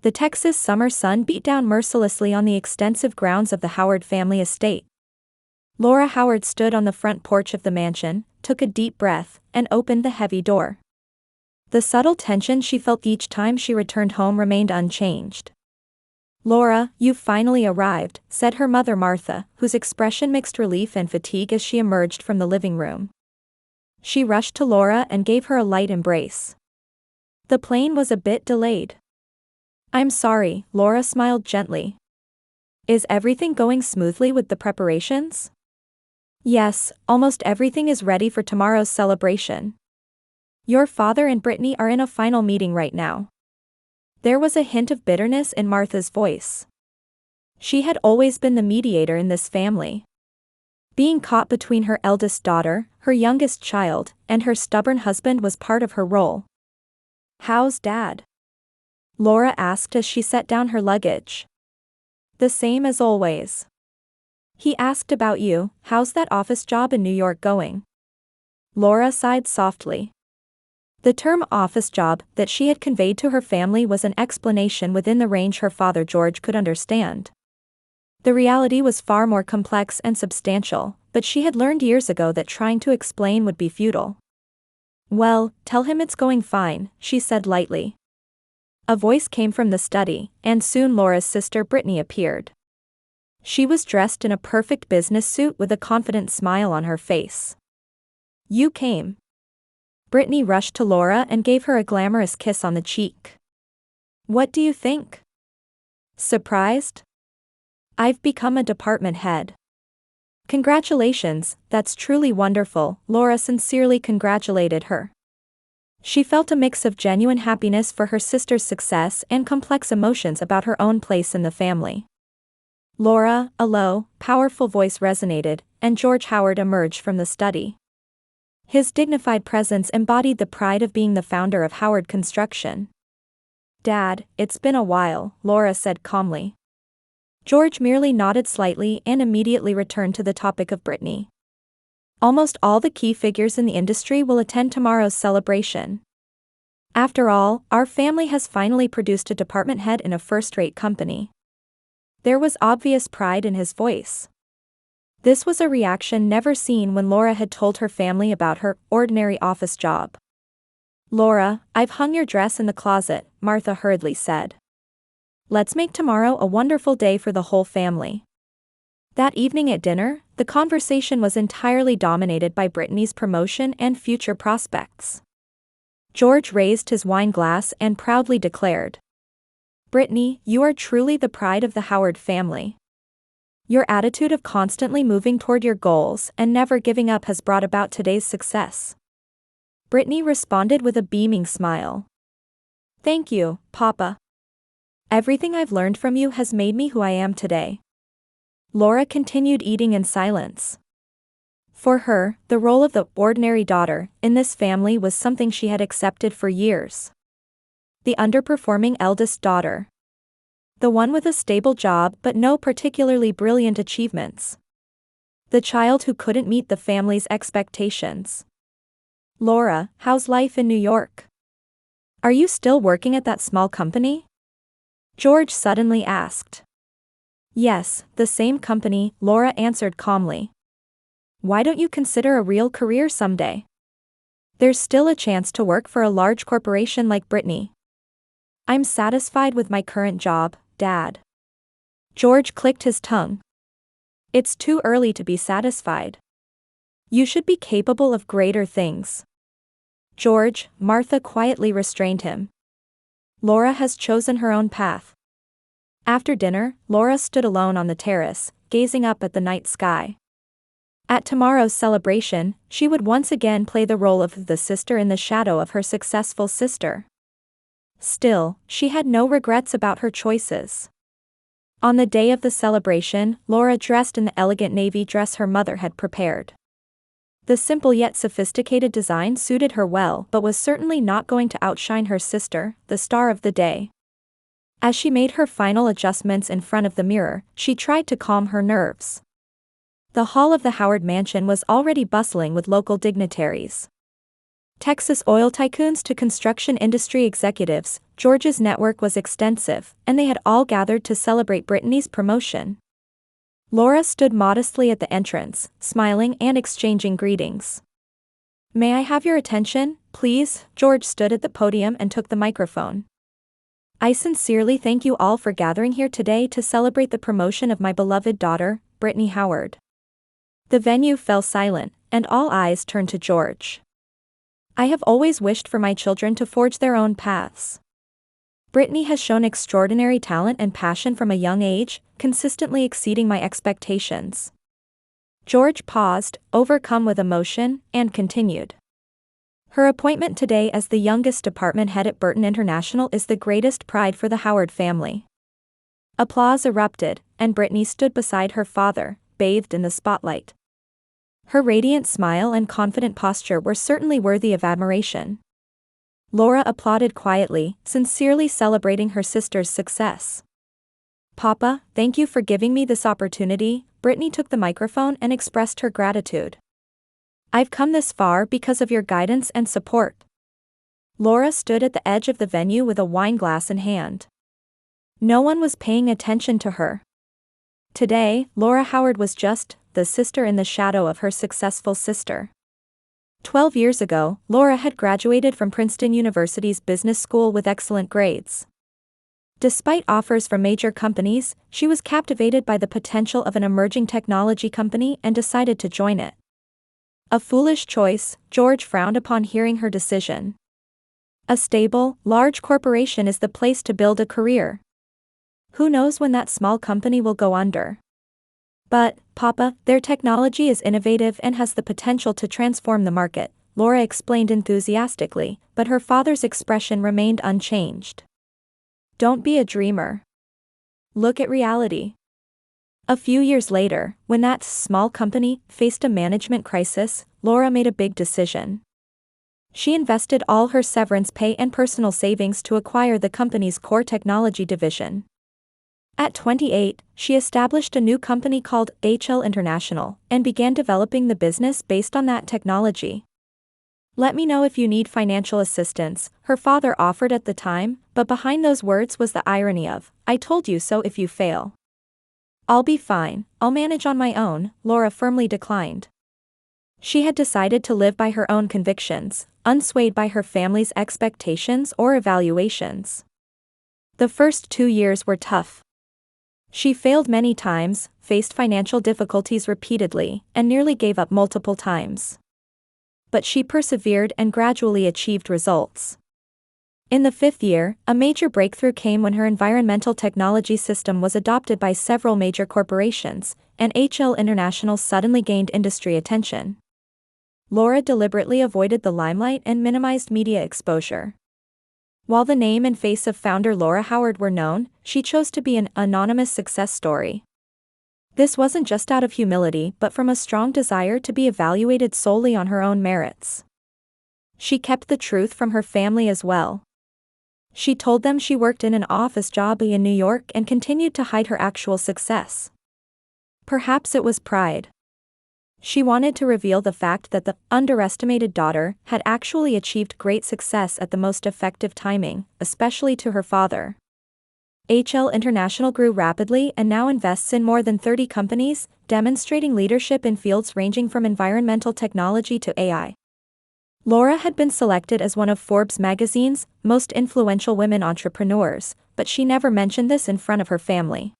The Texas summer sun beat down mercilessly on the extensive grounds of the Howard family estate. Laura Howard stood on the front porch of the mansion, took a deep breath, and opened the heavy door. The subtle tension she felt each time she returned home remained unchanged. "Laura, you've finally arrived," said her mother Martha, whose expression mixed relief and fatigue as she emerged from the living room. She rushed to Laura and gave her a light embrace. "The plane was a bit delayed." "I'm sorry," Laura smiled gently. "Is everything going smoothly with the preparations?" "Yes, almost everything is ready for tomorrow's celebration. Your father and Brittany are in a final meeting right now." There was a hint of bitterness in Martha's voice. She had always been the mediator in this family. Being caught between her eldest daughter, her youngest child, and her stubborn husband was part of her role. "How's Dad?" Laura asked as she set down her luggage. "The same as always. He asked about you. How's that office job in New York going?" Laura sighed softly. The term office job that she had conveyed to her family was an explanation within the range her father George could understand. The reality was far more complex and substantial, but she had learned years ago that trying to explain would be futile. "Well, tell him it's going fine," she said lightly. A voice came from the study, and soon Laura's sister Brittany appeared. She was dressed in a perfect business suit with a confident smile on her face. "You came." Brittany rushed to Laura and gave her a glamorous kiss on the cheek. "What do you think?" "Surprised?" "I've become a department head." "Congratulations, that's truly wonderful," Laura sincerely congratulated her. She felt a mix of genuine happiness for her sister's success and complex emotions about her own place in the family. "Laura," a low, powerful voice resonated, and George Howard emerged from the study. His dignified presence embodied the pride of being the founder of Howard Construction. "Dad, it's been a while," Laura said calmly. George merely nodded slightly and immediately returned to the topic of Brittany. "Almost all the key figures in the industry will attend tomorrow's celebration. After all, our family has finally produced a department head in a first-rate company." There was obvious pride in his voice. This was a reaction never seen when Laura had told her family about her ordinary office job. "Laura, I've hung your dress in the closet," Martha hurriedly said. "Let's make tomorrow a wonderful day for the whole family." That evening at dinner, the conversation was entirely dominated by Brittany's promotion and future prospects. George raised his wine glass and proudly declared, "Brittany, you are truly the pride of the Howard family. Your attitude of constantly moving toward your goals and never giving up has brought about today's success." Brittany responded with a beaming smile. "Thank you, Papa. Everything I've learned from you has made me who I am today." Laura continued eating in silence. For her, the role of the ordinary daughter in this family was something she had accepted for years. The underperforming eldest daughter. The one with a stable job but no particularly brilliant achievements. The child who couldn't meet the family's expectations. "Laura, how's life in New York? Are you still working at that small company?" George suddenly asked. "Yes, the same company," Laura answered calmly. "Why don't you consider a real career someday? There's still a chance to work for a large corporation like Brittany." "I'm satisfied with my current job, Dad." George clicked his tongue. "It's too early to be satisfied. You should be capable of greater things." "George," Martha quietly restrained him. "Laura has chosen her own path." After dinner, Laura stood alone on the terrace, gazing up at the night sky. At tomorrow's celebration, she would once again play the role of the sister in the shadow of her successful sister. Still, she had no regrets about her choices. On the day of the celebration, Laura dressed in the elegant navy dress her mother had prepared. The simple yet sophisticated design suited her well but was certainly not going to outshine her sister, the star of the day. As she made her final adjustments in front of the mirror, she tried to calm her nerves. The hall of the Howard mansion was already bustling with local dignitaries. Texas oil tycoons to construction industry executives, George's network was extensive, and they had all gathered to celebrate Brittany's promotion. Laura stood modestly at the entrance, smiling and exchanging greetings. "May I have your attention, please?" George stood at the podium and took the microphone. "I sincerely thank you all for gathering here today to celebrate the promotion of my beloved daughter, Brittany Howard." The venue fell silent, and all eyes turned to George. "I have always wished for my children to forge their own paths. Brittany has shown extraordinary talent and passion from a young age, consistently exceeding my expectations." George paused, overcome with emotion, and continued. "Her appointment today as the youngest department head at Burton International is the greatest pride for the Howard family." Applause erupted, and Brittany stood beside her father, bathed in the spotlight. Her radiant smile and confident posture were certainly worthy of admiration. Laura applauded quietly, sincerely celebrating her sister's success. "Papa, thank you for giving me this opportunity." Brittany took the microphone and expressed her gratitude. "I've come this far because of your guidance and support." Laura stood at the edge of the venue with a wine glass in hand. No one was paying attention to her. Today, Laura Howard was just the sister in the shadow of her successful sister. 12 years ago, Laura had graduated from Princeton University's business school with excellent grades. Despite offers from major companies, she was captivated by the potential of an emerging technology company and decided to join it. A foolish choice, George frowned upon hearing her decision. A stable, large corporation is the place to build a career. Who knows when that small company will go under? "But, Papa, their technology is innovative and has the potential to transform the market," Laura explained enthusiastically, but her father's expression remained unchanged. "Don't be a dreamer. Look at reality." A few years later, when that small company faced a management crisis, Laura made a big decision. She invested all her severance pay and personal savings to acquire the company's core technology division. At 28, she established a new company called HL International and began developing the business based on that technology. "Let me know if you need financial assistance," her father offered at the time, but behind those words was the irony of, "I told you so if you fail." "I'll be fine, I'll manage on my own," Laura firmly declined. She had decided to live by her own convictions, unswayed by her family's expectations or evaluations. The first 2 years were tough. She failed many times, faced financial difficulties repeatedly, and nearly gave up multiple times. But she persevered and gradually achieved results. In the 5th year, a major breakthrough came when her environmental technology system was adopted by several major corporations, and HL International suddenly gained industry attention. Laura deliberately avoided the limelight and minimized media exposure. While the name and face of founder Laura Howard were known, she chose to be an anonymous success story. This wasn't just out of humility but from a strong desire to be evaluated solely on her own merits. She kept the truth from her family as well. She told them she worked in an office job in New York and continued to hide her actual success. Perhaps it was pride. She wanted to reveal the fact that the underestimated daughter had actually achieved great success at the most effective timing, especially to her father. HL International grew rapidly and now invests in more than 30 companies, demonstrating leadership in fields ranging from environmental technology to AI. Laura had been selected as one of Forbes magazine's most influential women entrepreneurs, but she never mentioned this in front of her family.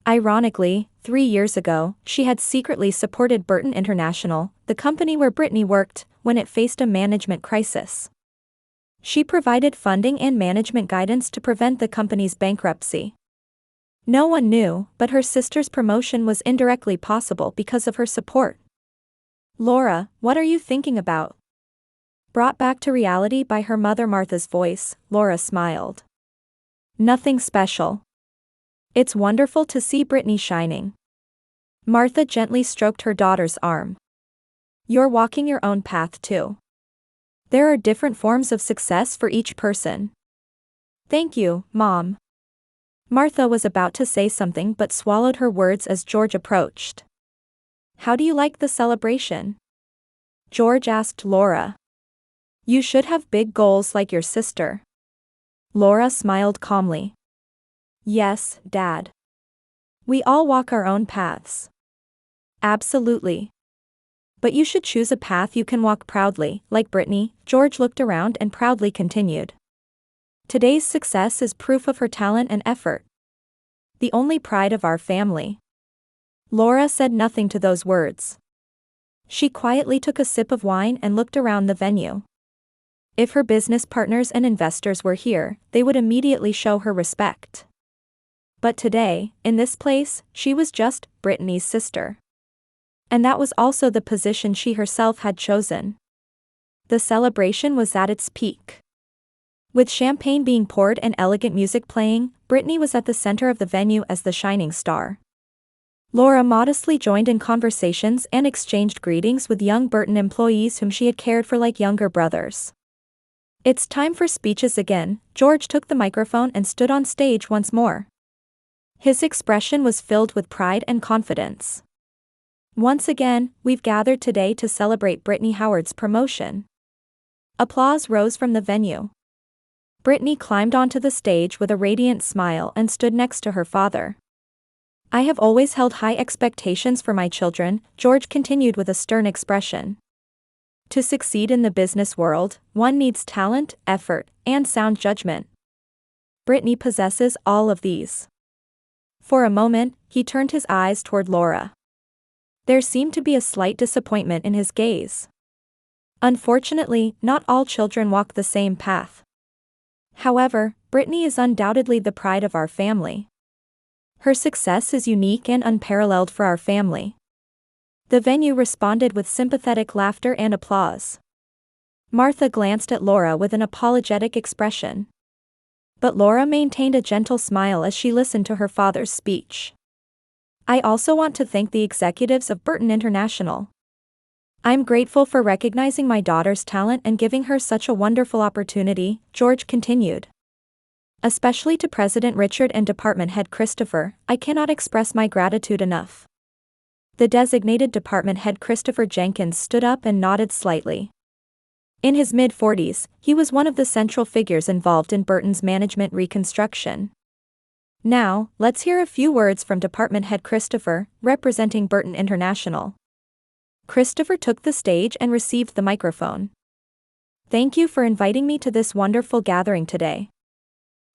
Ironically, 3 years ago, she had secretly supported Burton International, the company where Brittany worked, when it faced a management crisis. She provided funding and management guidance to prevent the company's bankruptcy. No one knew, but her sister's promotion was indirectly possible because of her support. "Laura, what are you thinking about?" Brought back to reality by her mother Martha's voice, Laura smiled. "Nothing special. It's wonderful to see Brittany shining." Martha gently stroked her daughter's arm. "You're walking your own path too. There are different forms of success for each person." "Thank you, Mom." Martha was about to say something but swallowed her words as George approached. "How do you like the celebration?" George asked Laura. You should have big goals like your sister. Laura smiled calmly. Yes, Dad. We all walk our own paths. Absolutely. But you should choose a path you can walk proudly, like Brittany. George looked around and proudly continued. Today's success is proof of her talent and effort. The only pride of our family. Laura said nothing to those words. She quietly took a sip of wine and looked around the venue. If her business partners and investors were here, they would immediately show her respect. But today, in this place, she was just Brittany's sister. And that was also the position she herself had chosen. The celebration was at its peak. With champagne being poured and elegant music playing, Brittany was at the center of the venue as the shining star. Laura modestly joined in conversations and exchanged greetings with young Burton employees whom she had cared for like younger brothers. It's time for speeches again. George took the microphone and stood on stage once more. His expression was filled with pride and confidence. Once again, we've gathered today to celebrate Brittany Howard's promotion. Applause rose from the venue. Brittany climbed onto the stage with a radiant smile and stood next to her father. I have always held high expectations for my children, George continued with a stern expression. To succeed in the business world, one needs talent, effort, and sound judgment. Brittany possesses all of these. For a moment, he turned his eyes toward Laura. There seemed to be a slight disappointment in his gaze. Unfortunately, not all children walk the same path. However, Brittany is undoubtedly the pride of our family. Her success is unique and unparalleled for our family. The venue responded with sympathetic laughter and applause. Martha glanced at Laura with an apologetic expression. But Laura maintained a gentle smile as she listened to her father's speech. I also want to thank the executives of Burton International. I'm grateful for recognizing my daughter's talent and giving her such a wonderful opportunity, George continued. Especially to President Richard and Department Head Christopher, I cannot express my gratitude enough. The designated Department Head Christopher Jenkins stood up and nodded slightly. In his mid-40s, he was one of the central figures involved in Burton's management reconstruction. Now, let's hear a few words from Department Head Christopher, representing Burton International. Christopher took the stage and received the microphone. Thank you for inviting me to this wonderful gathering today.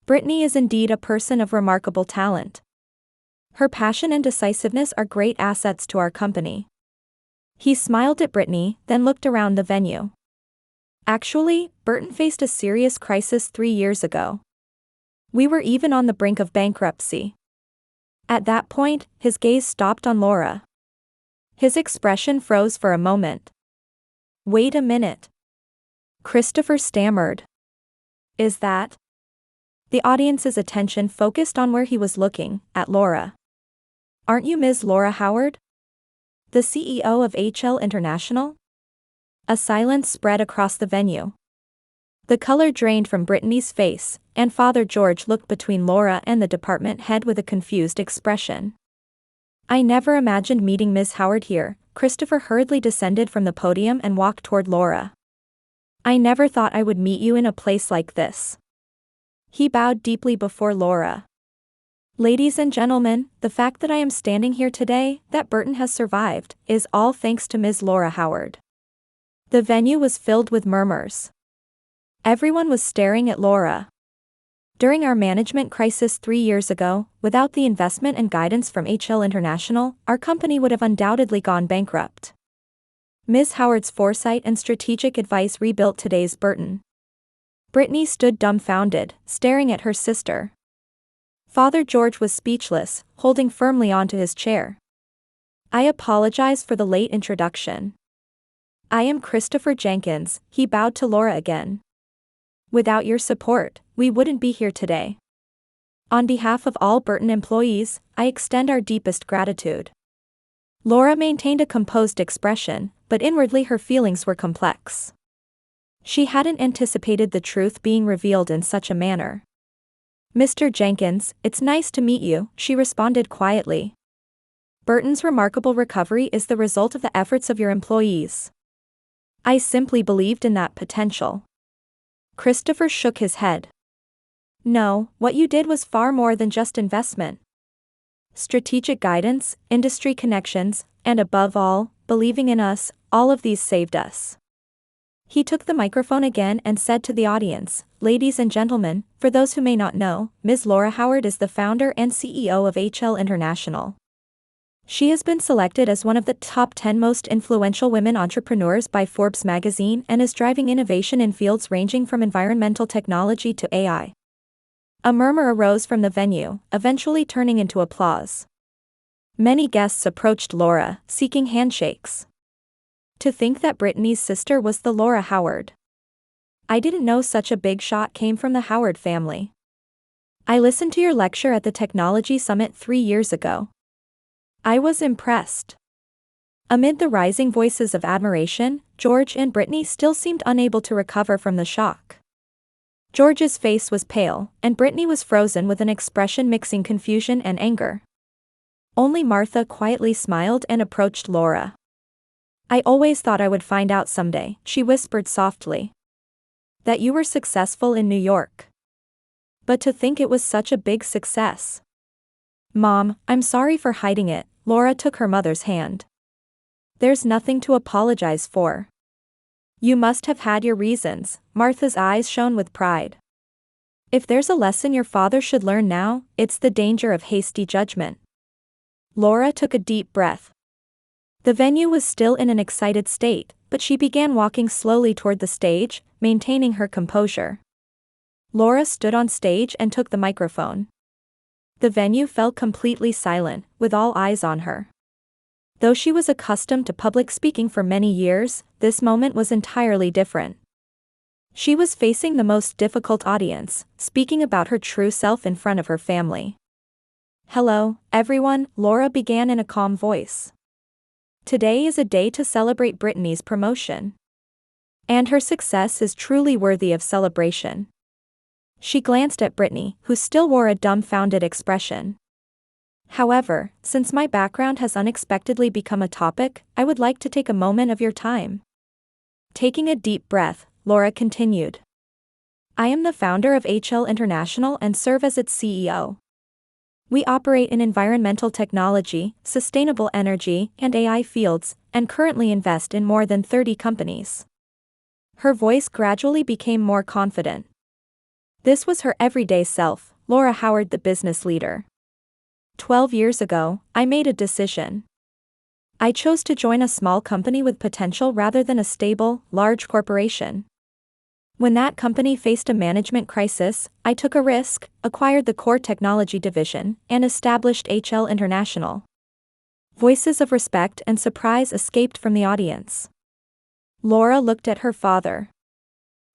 Brittany is indeed a person of remarkable talent. Her passion and decisiveness are great assets to our company. He smiled at Brittany, then looked around the venue. Actually, Burton faced a serious crisis 3 years ago. We were even on the brink of bankruptcy. At that point, his gaze stopped on Laura. His expression froze for a moment. Wait a minute. Christopher stammered. Is that? The audience's attention focused on where he was looking, at Laura. Aren't you Ms. Laura Howard? The CEO of HL International? A silence spread across the venue. The color drained from Brittany's face, and Father George looked between Laura and the department head with a confused expression. I never imagined meeting Ms. Howard here. Christopher hurriedly descended from the podium and walked toward Laura. I never thought I would meet you in a place like this. He bowed deeply before Laura. Ladies and gentlemen, the fact that I am standing here today, that Burton has survived, is all thanks to Ms. Laura Howard. The venue was filled with murmurs. Everyone was staring at Laura. During our management crisis 3 years ago, without the investment and guidance from HL International, our company would have undoubtedly gone bankrupt. Ms. Howard's foresight and strategic advice rebuilt today's Burton. Brittany stood dumbfounded, staring at her sister. Father George was speechless, holding firmly onto his chair. I apologize for the late introduction. I am Christopher Jenkins, he bowed to Laura again. Without your support, we wouldn't be here today. On behalf of all Burton employees, I extend our deepest gratitude. Laura maintained a composed expression, but inwardly her feelings were complex. She hadn't anticipated the truth being revealed in such a manner. Mr. Jenkins, it's nice to meet you, she responded quietly. Burton's remarkable recovery is the result of the efforts of your employees. I simply believed in that potential. Christopher shook his head. No, what you did was far more than just investment. Strategic guidance, industry connections, and above all, believing in us, all of these saved us. He took the microphone again and said to the audience, "Ladies and gentlemen, for those who may not know, Ms. Laura Howard is the founder and CEO of HL International. She has been selected as one of the top 10 most influential women entrepreneurs by Forbes magazine and is driving innovation in fields ranging from environmental technology to AI." A murmur arose from the venue, eventually turning into applause. Many guests approached Laura, seeking handshakes. To think that Brittany's sister was the Laura Howard. I didn't know such a big shot came from the Howard family. I listened to your lecture at the Technology Summit 3 years ago. I was impressed. Amid the rising voices of admiration, George and Brittany still seemed unable to recover from the shock. George's face was pale, and Brittany was frozen with an expression mixing confusion and anger. Only Martha quietly smiled and approached Laura. "I always thought I would find out someday," she whispered softly. "That you were successful in New York. But to think it was such a big success." "Mom, I'm sorry for hiding it," Laura took her mother's hand. "There's nothing to apologize for. You must have had your reasons." Martha's eyes shone with pride. "If there's a lesson your father should learn now, it's the danger of hasty judgment." Laura took a deep breath. The venue was still in an excited state, but she began walking slowly toward the stage, maintaining her composure. Laura stood on stage and took the microphone. The venue fell completely silent, with all eyes on her. Though she was accustomed to public speaking for many years, this moment was entirely different. She was facing the most difficult audience, speaking about her true self in front of her family. "Hello, everyone," Laura began in a calm voice. "Today is a day to celebrate Brittany's promotion. And her success is truly worthy of celebration." She glanced at Brittany, who still wore a dumbfounded expression. "However, since my background has unexpectedly become a topic, I would like to take a moment of your time." Taking a deep breath, Laura continued. "I am the founder of HL International and serve as its CEO. We operate in environmental technology, sustainable energy, and AI fields, and currently invest in more than 30 companies." Her voice gradually became more confident. This was her everyday self, Laura Howard, the business leader. 12 years ago, I made a decision. I chose to join a small company with potential rather than a stable, large corporation. When that company faced a management crisis, I took a risk, acquired the core technology division, and established HL International. Voices of respect and surprise escaped from the audience. Laura looked at her father.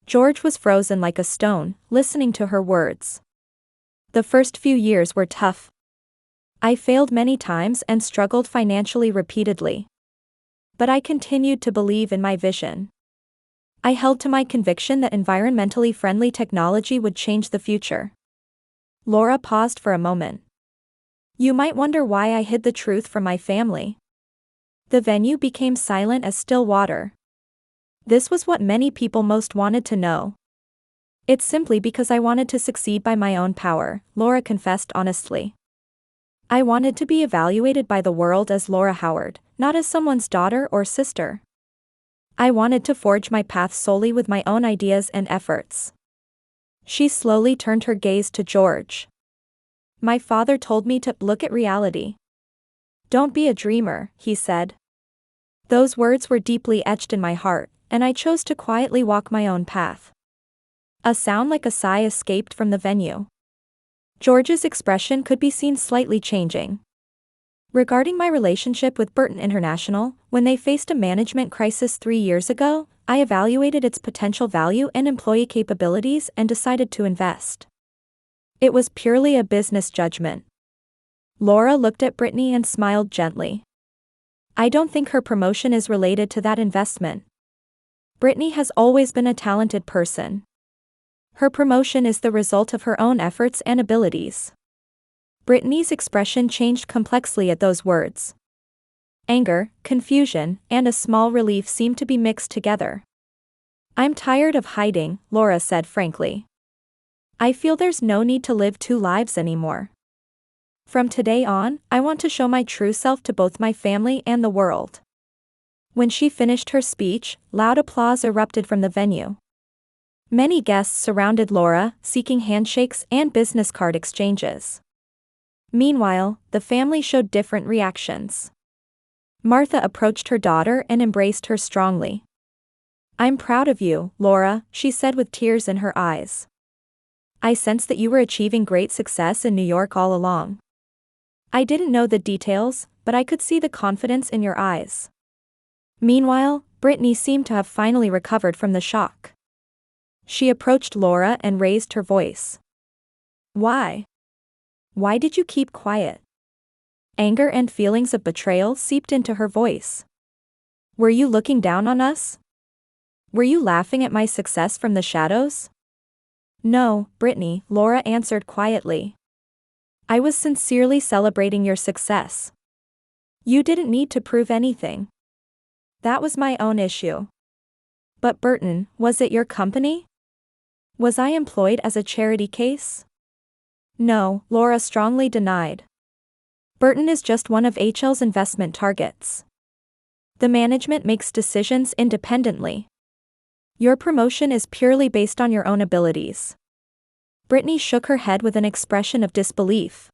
George was frozen like a stone, listening to her words. "The first few years were tough. I failed many times and struggled financially repeatedly. But I continued to believe in my vision. I held to my conviction that environmentally friendly technology would change the future." Laura paused for a moment. "You might wonder why I hid the truth from my family." The venue became silent as still water. This was what many people most wanted to know. "It's simply because I wanted to succeed by my own power," Laura confessed honestly. "I wanted to be evaluated by the world as Laura Howard, not as someone's daughter or sister. I wanted to forge my path solely with my own ideas and efforts." She slowly turned her gaze to George. "My father told me to look at reality. Don't be a dreamer," he said. Those words were deeply etched in my heart, and I chose to quietly walk my own path." A sound like a sigh escaped from the venue. George's expression could be seen slightly changing. "Regarding my relationship with Burton International, when they faced a management crisis 3 years ago, I evaluated its potential value and employee capabilities and decided to invest. It was purely a business judgment." Laura looked at Brittany and smiled gently. "I don't think her promotion is related to that investment. Brittany has always been a talented person. Her promotion is the result of her own efforts and abilities." Brittany's expression changed complexly at those words. Anger, confusion, and a small relief seemed to be mixed together. "I'm tired of hiding," Laura said frankly. "I feel there's no need to live two lives anymore. From today on, I want to show my true self to both my family and the world." When she finished her speech, loud applause erupted from the venue. Many guests surrounded Laura, seeking handshakes and business card exchanges. Meanwhile, the family showed different reactions. Martha approached her daughter and embraced her strongly. "I'm proud of you, Laura," she said with tears in her eyes. "I sense that you were achieving great success in New York all along. I didn't know the details, but I could see the confidence in your eyes." Meanwhile, Brittany seemed to have finally recovered from the shock. She approached Laura and raised her voice. "Why? Why did you keep quiet?" Anger and feelings of betrayal seeped into her voice. "Were you looking down on us? Were you laughing at my success from the shadows?" "No, Brittany," Laura answered quietly. "I was sincerely celebrating your success. You didn't need to prove anything. That was my own issue." "But Burton, was it your company? Was I employed as a charity case?" "No," Laura strongly denied. "Burton is just one of HL's investment targets. The management makes decisions independently. Your promotion is purely based on your own abilities." Brittany shook her head with an expression of disbelief.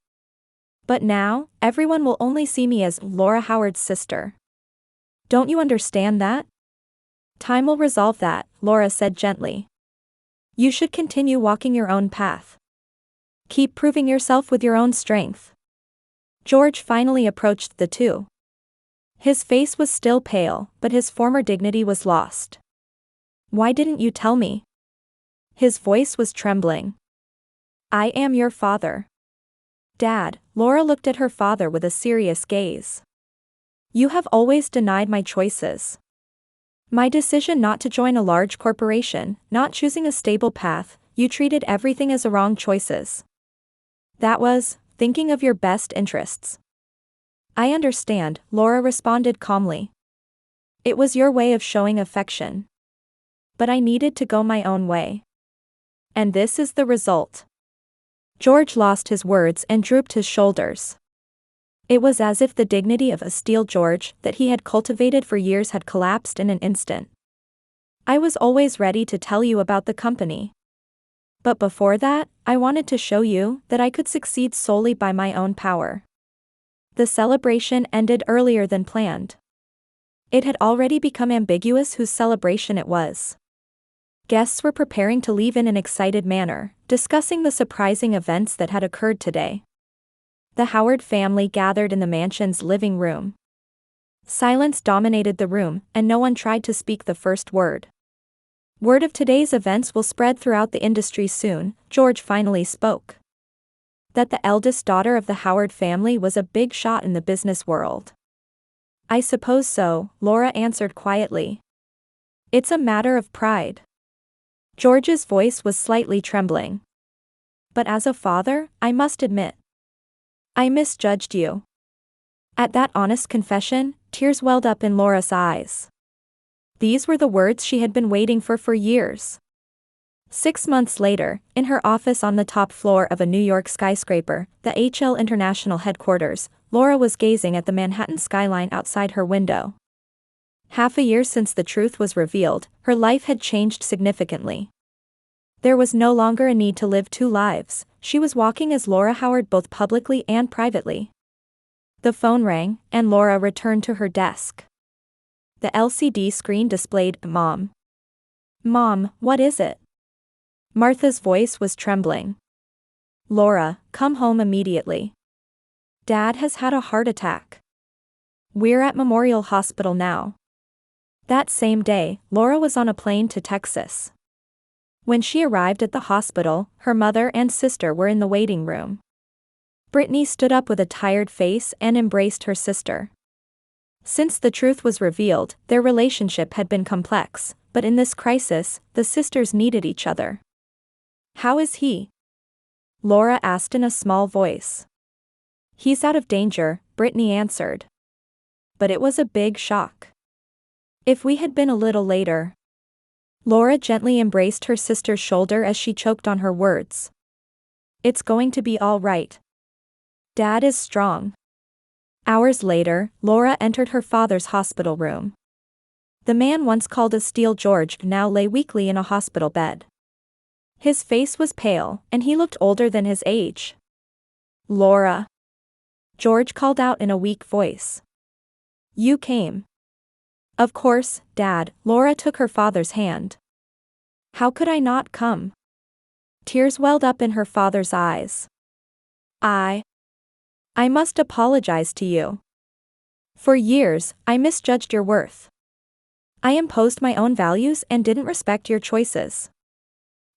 "But now, everyone will only see me as Laura Howard's sister. Don't you understand that?" "Time will resolve that," Laura said gently. "You should continue walking your own path. Keep proving yourself with your own strength." George finally approached the two. His face was still pale, but his former dignity was lost. "Why didn't you tell me?" His voice was trembling. "I am your father." "Dad," Laura looked at her father with a serious gaze. "You have always denied my choices. My decision not to join a large corporation, not choosing a stable path, you treated everything as a wrong choices. That was, thinking of your best interests." "I understand," Laura responded calmly. "It was your way of showing affection. But I needed to go my own way. And this is the result." George lost his words and drooped his shoulders. It was as if the dignity of a steel George that he had cultivated for years had collapsed in an instant. "I was always ready to tell you about the company. But before that, I wanted to show you that I could succeed solely by my own power." The celebration ended earlier than planned. It had already become ambiguous whose celebration it was. Guests were preparing to leave in an excited manner, discussing the surprising events that had occurred today. The Howard family gathered in the mansion's living room. Silence dominated the room, and no one tried to speak the first word. "Word of today's events will spread throughout the industry soon," George finally spoke. That the eldest daughter of the Howard family was a big shot in the business world. "I suppose so," Laura answered quietly. "It's a matter of pride." George's voice was slightly trembling. "But as a father, I must admit, I misjudged you." At that honest confession, tears welled up in Laura's eyes. These were the words she had been waiting for years. 6 months later, in her office on the top floor of a New York skyscraper, the HL International headquarters, Laura was gazing at the Manhattan skyline outside her window. Half a year since the truth was revealed, her life had changed significantly. There was no longer a need to live two lives. She was walking as Laura Howard both publicly and privately. The phone rang, and Laura returned to her desk. The LCD screen displayed, "Mom." "Mom, what is it?" Martha's voice was trembling. "Laura, come home immediately. Dad has had a heart attack. We're at Memorial Hospital now." That same day, Laura was on a plane to Texas. When she arrived at the hospital, her mother and sister were in the waiting room. Brittany stood up with a tired face and embraced her sister. Since the truth was revealed, their relationship had been complex, but in this crisis, the sisters needed each other. "How is he?" Laura asked in a small voice. "He's out of danger," Brittany answered. But it was a big shock. If we had been a little later. Laura gently embraced her sister's shoulder as she choked on her words. It's going to be all right. Dad is strong. Hours later, Laura entered her father's hospital room. The man once called a Steel George now lay weakly in a hospital bed. His face was pale, and he looked older than his age. Laura. George called out in a weak voice. You came. Of course, Dad. Laura took her father's hand. How could I not come? Tears welled up in her father's eyes. I must apologize to you. For years, I misjudged your worth. I imposed my own values and didn't respect your choices.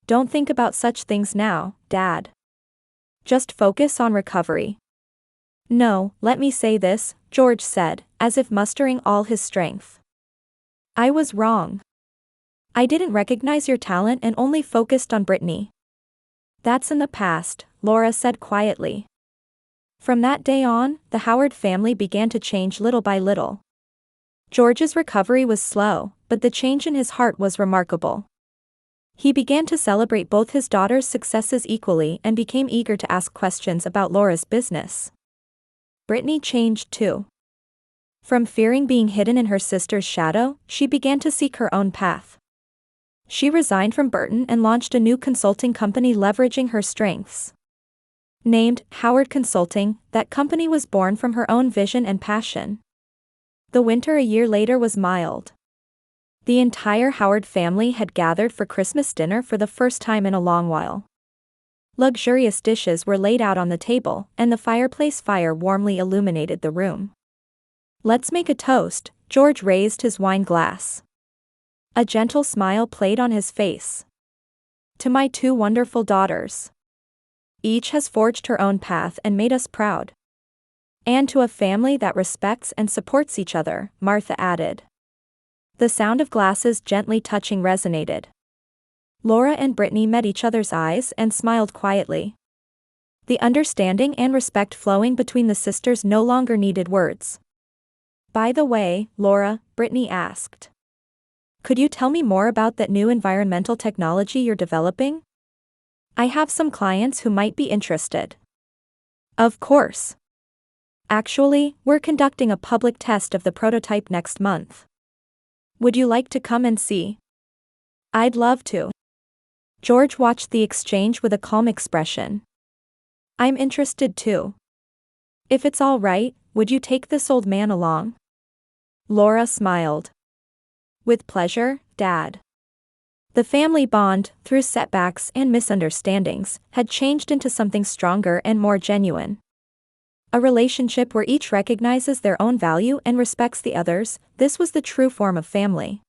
Don't think about such things now, Dad. Just focus on recovery. No, let me say this, George said, as if mustering all his strength. I was wrong. I didn't recognize your talent and only focused on Brittany. That's in the past, Laura said quietly. From that day on, the Howard family began to change little by little. George's recovery was slow, but the change in his heart was remarkable. He began to celebrate both his daughter's successes equally and became eager to ask questions about Laura's business. Brittany changed too. From fearing being hidden in her sister's shadow, she began to seek her own path. She resigned from Burton and launched a new consulting company leveraging her strengths. Named Howard Consulting, that company was born from her own vision and passion. The winter a year later was mild. The entire Howard family had gathered for Christmas dinner for the first time in a long while. Luxurious dishes were laid out on the table, and the fireplace fire warmly illuminated the room. Let's make a toast, George raised his wine glass. A gentle smile played on his face. To my two wonderful daughters. Each has forged her own path and made us proud. And to a family that respects and supports each other, Martha added. The sound of glasses gently touching resonated. Laura and Brittany met each other's eyes and smiled quietly. The understanding and respect flowing between the sisters no longer needed words. By the way, Laura, Brittany asked. Could you tell me more about that new environmental technology you're developing? I have some clients who might be interested. Of course. Actually, we're conducting a public test of the prototype next month. Would you like to come and see? I'd love to. George watched the exchange with a calm expression. I'm interested too. If it's all right, would you take this old man along? Laura smiled. With pleasure, Dad. The family bond, through setbacks and misunderstandings, had changed into something stronger and more genuine. A relationship where each recognizes their own value and respects the others. This was the true form of family.